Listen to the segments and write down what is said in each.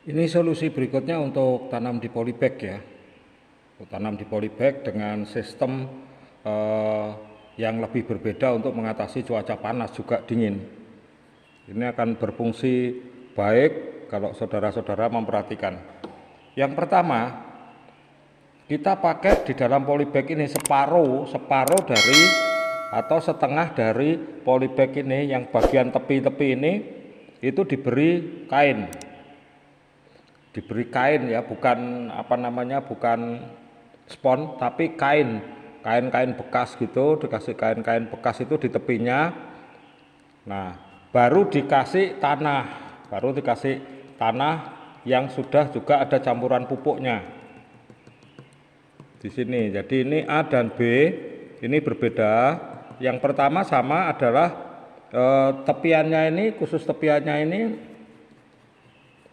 Ini solusi berikutnya untuk tanam di polybag ya. Untuk tanam di polybag dengan sistem yang lebih berbeda untuk mengatasi cuaca panas juga dingin. Ini akan berfungsi baik kalau saudara-saudara memperhatikan. Yang pertama, kita pakai di dalam polybag ini separuh dari atau setengah dari polybag ini, yang bagian tepi-tepi ini itu diberi kain ya, bukan bukan spon, tapi kain bekas gitu, dikasih kain bekas itu di tepinya. Nah, baru dikasih tanah yang sudah juga ada campuran pupuknya di sini. Jadi ini A dan B ini berbeda. Yang pertama sama adalah tepiannya ini, khusus tepiannya ini.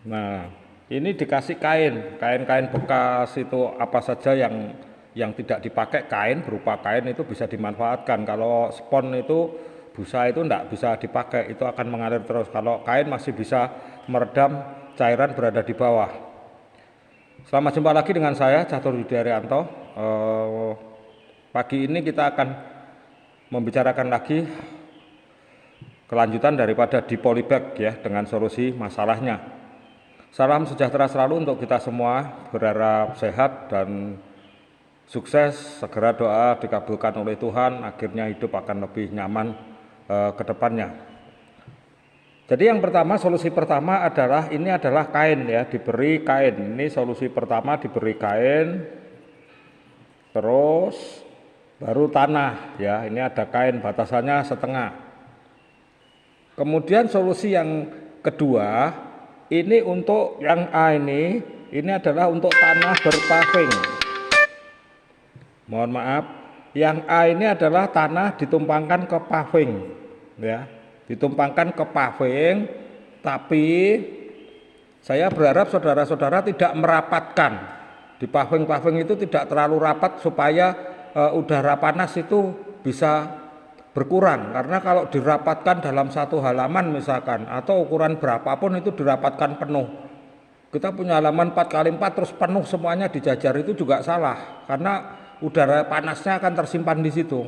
Nah, ini dikasih kain bekas itu apa saja yang tidak dipakai, kain berupa kain itu bisa dimanfaatkan. Kalau spon itu busa itu tidak bisa dipakai, itu akan mengalir terus. Kalau kain masih bisa meredam cairan berada di bawah. Selamat jumpa lagi dengan saya Catur Yudi Arianto. Pagi ini kita akan membicarakan lagi kelanjutan daripada di polybag ya, dengan solusi masalahnya. Salam sejahtera selalu untuk kita semua, berharap sehat dan sukses, segera doa dikabulkan oleh Tuhan, akhirnya hidup akan lebih nyaman ke depannya. Jadi yang pertama, solusi pertama adalah ini adalah kain ya, diberi kain. Ini solusi pertama, diberi kain, terus baru tanah ya, ini ada kain batasannya setengah. Kemudian solusi yang kedua, ini untuk yang A ini adalah untuk tanah berpaving. Mohon maaf, yang A ini adalah tanah ditumpangkan ke paving ya, ditumpangkan ke paving, tapi saya berharap saudara-saudara tidak merapatkan. Di paving itu tidak terlalu rapat supaya udara panas itu bisa berkurang, karena kalau dirapatkan dalam satu halaman misalkan, atau ukuran berapapun itu dirapatkan penuh, kita punya halaman 4x4 terus penuh semuanya dijajar, itu juga salah, karena udara panasnya akan tersimpan di situ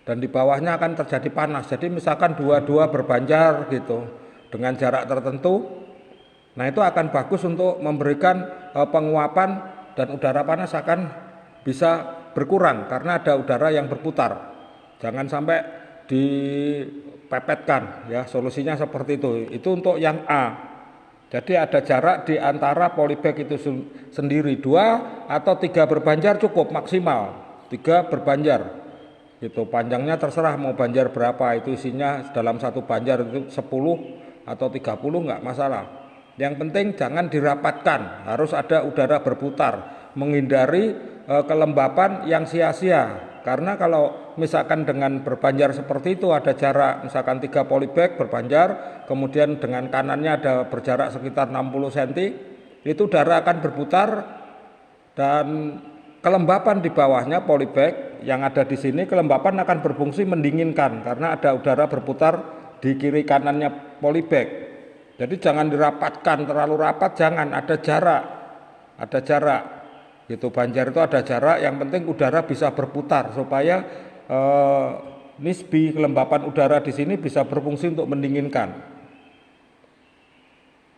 dan di bawahnya akan terjadi panas. Jadi misalkan dua-dua berbanjar gitu dengan jarak tertentu, nah itu akan bagus untuk memberikan penguapan, dan udara panas akan bisa berkurang karena ada udara yang berputar. Jangan sampai dipepetkan ya, solusinya seperti itu. Itu untuk yang A. Jadi ada jarak di antara polybag itu sendiri, 2 atau 3 berbanjar cukup maksimal. 3 berbanjar. Gitu. Panjangnya terserah mau banjar berapa, itu isinya dalam satu banjar itu 10 atau 30 enggak masalah. Yang penting jangan dirapatkan, harus ada udara berputar, menghindari kelembapan yang sia-sia. Karena kalau misalkan dengan berbanjar seperti itu ada jarak misalkan 3 polybag berbanjar, kemudian dengan kanannya ada berjarak sekitar 60 cm, itu udara akan berputar dan kelembapan di bawahnya polybag yang ada di sini, kelembapan akan berfungsi mendinginkan karena ada udara berputar di kiri kanannya polybag. Jadi jangan dirapatkan terlalu rapat, jangan, ada jarak. Gitu, banjar itu ada jarak, yang penting udara bisa berputar supaya nisbi kelembapan udara di sini bisa berfungsi untuk mendinginkan.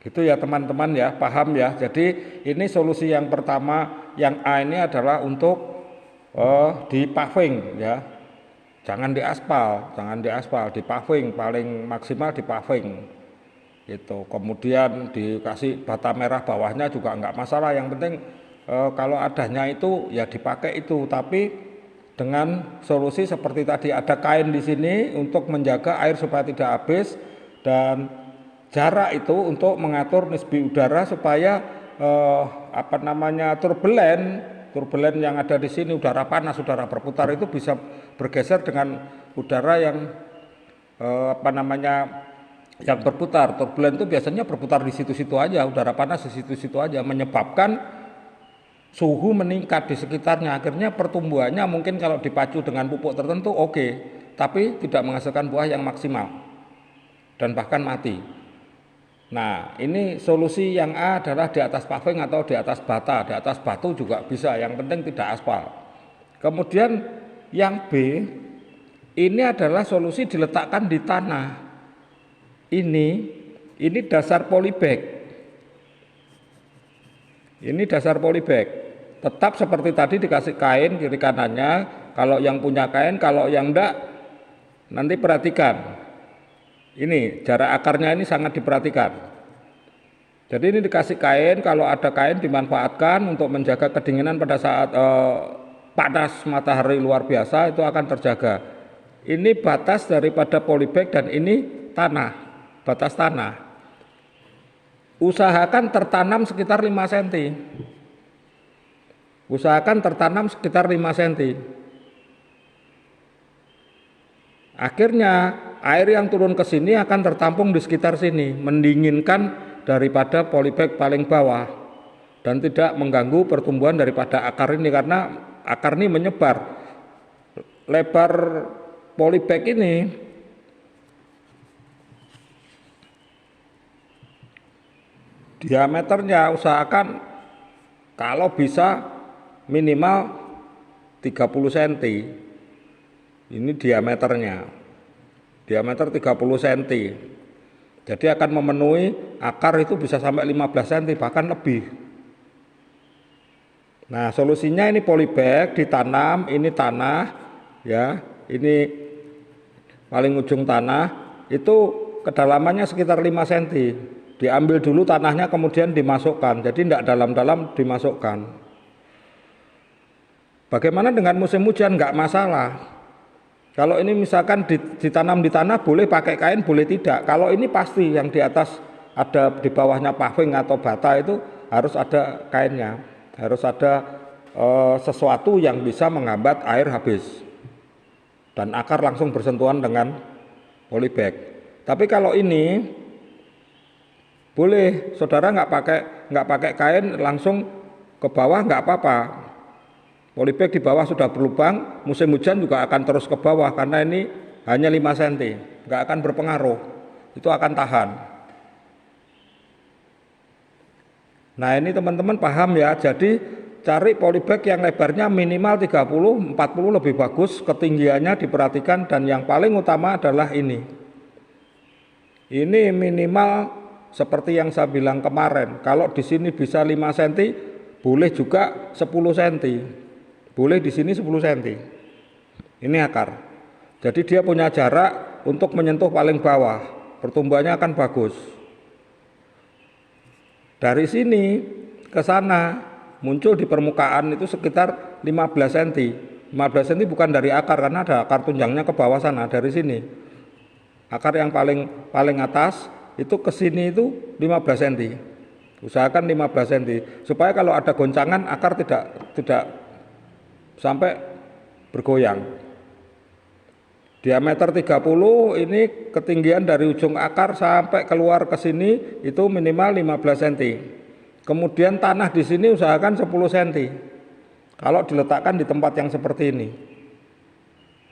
Gitu ya teman-teman ya, paham ya. Jadi ini solusi yang pertama, yang A ini adalah untuk di paving ya. Jangan di aspal, di paving, paling maksimal di paving. Gitu. Kemudian dikasih bata merah bawahnya juga enggak masalah, yang penting kalau adanya itu ya dipakai itu, tapi dengan solusi seperti tadi, ada kain di sini untuk menjaga air supaya tidak habis, dan jarak itu untuk mengatur nisbi udara supaya turbulen yang ada di sini, udara panas, udara berputar itu bisa bergeser dengan udara yang yang berputar. Turbulen itu biasanya berputar di situ-situ aja, udara panas di situ-situ aja, menyebabkan suhu meningkat di sekitarnya. Akhirnya pertumbuhannya mungkin kalau dipacu dengan pupuk tertentu oke, tapi tidak menghasilkan buah yang maksimal dan bahkan mati. Nah, ini solusi yang A adalah di atas paving atau di atas bata, di atas batu juga bisa, yang penting tidak aspal. Kemudian yang B, ini adalah solusi diletakkan di tanah. Ini dasar polybag. Ini dasar polybag. Tetap seperti tadi dikasih kain kiri kanannya, kalau yang punya kain, kalau yang enggak, nanti perhatikan. Ini jarak akarnya ini sangat diperhatikan. Jadi ini dikasih kain, kalau ada kain dimanfaatkan untuk menjaga kedinginan pada saat panas matahari luar biasa, itu akan terjaga. Ini batas daripada polybag dan ini tanah, batas tanah. Usahakan tertanam sekitar 5 cm. Usahakan tertanam sekitar 5 cm. Akhirnya air yang turun ke sini akan tertampung di sekitar sini, mendinginkan daripada polybag paling bawah dan tidak mengganggu pertumbuhan daripada akar ini, karena akar ini menyebar. Lebar polybag ini diameternya usahakan kalau bisa minimal 30 cm. Ini diameternya. Diameter 30 cm. Jadi akan memenuhi akar itu bisa sampai 15 cm bahkan lebih. Nah, solusinya ini polybag ditanam, ini tanah ya. Ini paling ujung tanah itu kedalamannya sekitar 5 cm. Diambil dulu tanahnya kemudian dimasukkan. Jadi tidak dalam-dalam dimasukkan. Bagaimana dengan musim hujan? Enggak masalah. Kalau ini misalkan ditanam di tanah boleh pakai kain, boleh tidak. Kalau ini pasti yang di atas ada di bawahnya paving atau bata itu harus ada kainnya. Harus ada sesuatu yang bisa menghambat air habis. Dan akar langsung bersentuhan dengan polybag. Tapi kalau ini boleh, saudara nggak pakai kain langsung ke bawah nggak apa-apa. Polybag di bawah sudah berlubang, musim hujan juga akan terus ke bawah karena ini hanya 5 cm, nggak akan berpengaruh, itu akan tahan. Nah ini teman-teman paham ya, jadi cari polybag yang lebarnya minimal 30-40 lebih bagus, ketinggiannya diperhatikan dan yang paling utama adalah ini. Ini minimal seperti yang saya bilang kemarin, kalau di sini bisa 5 cm, boleh juga 10 cm. Boleh di sini 10 cm. Ini akar. Jadi dia punya jarak untuk menyentuh paling bawah. Pertumbuhannya akan bagus. Dari sini ke sana muncul di permukaan itu sekitar 15 cm. 15 cm bukan dari akar karena ada akar tunjangnya ke bawah sana, dari sini. Akar yang paling atas itu ke sini itu 15 cm. Usahakan 15 cm supaya kalau ada goncangan akar tidak sampai bergoyang. Diameter 30 ini ketinggian dari ujung akar sampai keluar ke sini itu minimal 15 cm. Kemudian tanah di sini usahakan 10 cm. Kalau diletakkan di tempat yang seperti ini.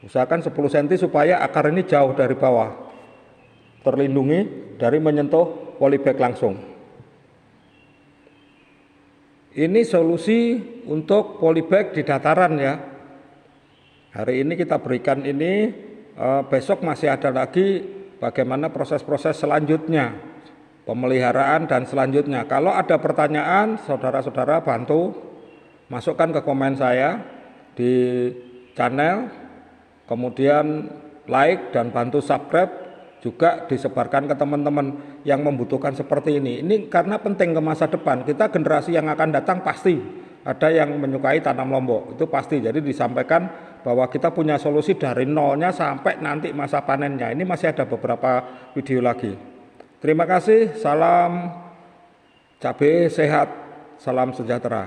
Usahakan 10 cm supaya akar ini jauh dari bawah. Terlindungi dari menyentuh polybag langsung. Ini solusi untuk polybag di dataran ya. Hari ini kita berikan ini, besok masih ada lagi bagaimana proses-proses selanjutnya, pemeliharaan dan selanjutnya. Kalau ada pertanyaan, saudara-saudara bantu masukkan ke komen saya di channel, kemudian like dan bantu subscribe, juga disebarkan ke teman-teman yang membutuhkan seperti ini. Ini karena penting ke masa depan. Kita generasi yang akan datang pasti ada yang menyukai tanam lombok, itu pasti. Jadi disampaikan bahwa kita punya solusi dari nolnya sampai nanti masa panennya. Ini masih ada beberapa video lagi. Terima kasih, salam cabai sehat, salam sejahtera.